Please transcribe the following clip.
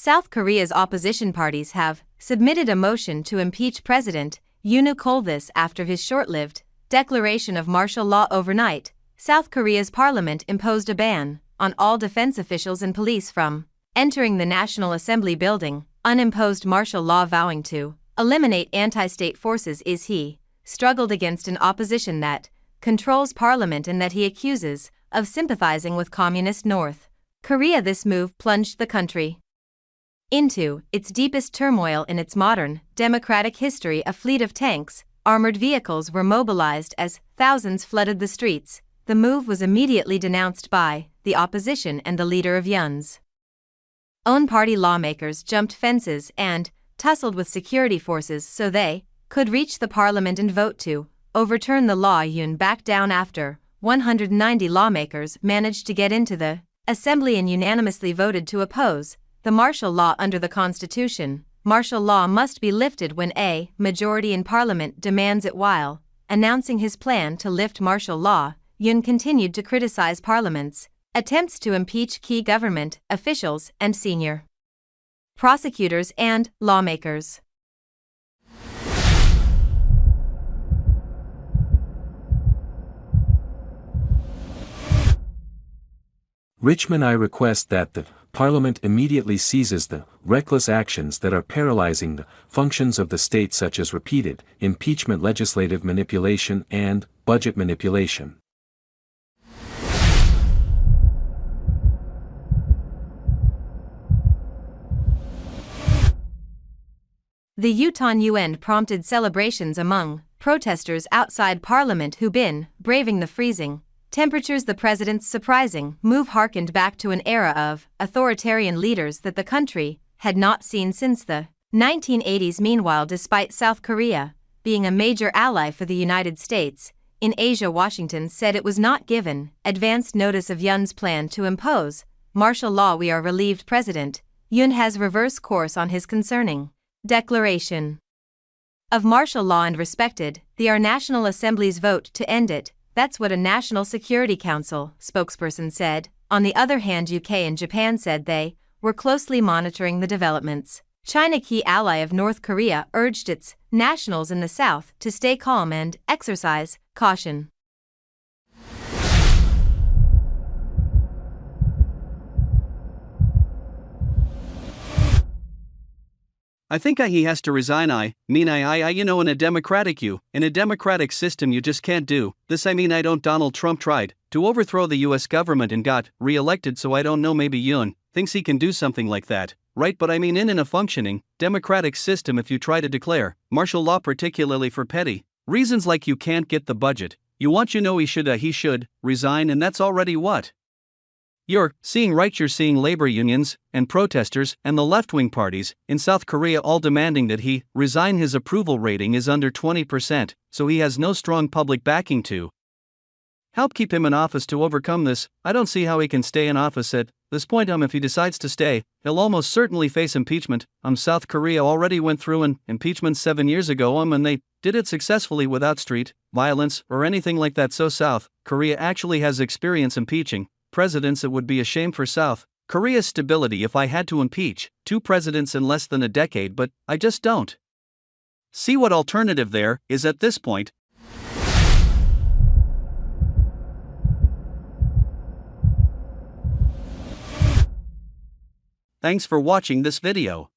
South Korea's opposition parties have submitted a motion to impeach President Yoon Suk Yeol this after his short-lived declaration of martial law overnight. South Korea's parliament imposed a ban on all defense officials and police from entering the National Assembly building, unimposed martial law vowing to eliminate anti-state forces is he struggled against an opposition that controls parliament and that he accuses of sympathizing with communist North Korea. This move plunged the country into its deepest turmoil in its modern, democratic history. A fleet of tanks, armored vehicles were mobilized as thousands flooded the streets. The move was immediately denounced by the opposition and the leader of Yoon's own party. Lawmakers jumped fences and tussled with security forces so they could reach the parliament and vote to overturn the law. Yoon backed down after 190 lawmakers managed to get into the assembly and unanimously voted to oppose the martial law under the Constitution. Martial law must be lifted when a majority in parliament demands it. While announcing his plan to lift martial law, Yoon continued to criticize parliament's attempts to impeach key government officials and senior prosecutors and lawmakers. Richmond, I request that the Parliament immediately ceases the reckless actions that are paralyzing the functions of the state, such as repeated impeachment, legislative manipulation, and budget manipulation. The Yutan UN prompted celebrations among protesters outside Parliament who've been braving the freezing temperatures. The president's surprising move harkened back to an era of authoritarian leaders that the country had not seen since the 1980s. Meanwhile, despite South Korea being a major ally for the United States in Asia, Washington said it was not given advance notice of Yoon's plan to impose martial law. We are relieved President Yoon has reversed course on his concerning declaration of martial law and respected our National Assembly's vote to end it. That's what a National Security Council spokesperson said. On the other hand, UK and Japan said they were closely monitoring the developments. China, key ally of North Korea, urged its nationals in the South to stay calm and exercise caution. I think he has to resign. In a democratic system you just can't do this. I don't. Donald Trump tried to overthrow the US government and got re-elected, so I don't know, maybe Yoon thinks he can do something like that, right? But in a functioning democratic system, if you try to declare martial law, particularly for petty reasons like you can't get the budget you want, he should resign, and that's already what you're seeing, right? You're seeing labor unions and protesters and the left-wing parties in South Korea all demanding that he resign. His approval rating is under 20%, so he has no strong public backing to help keep him in office. To overcome this, I don't see how he can stay in office at this point. If he decides to stay, he'll almost certainly face impeachment. South Korea already went through an impeachment 7 years ago, and they did it successfully without street violence or anything like that. So South Korea actually has experience impeaching presidents. It would be a shame for South Korea's stability if I had to impeach 2 presidents in less than a decade, but I just don't see what alternative there is at this point. Thanks for watching this video.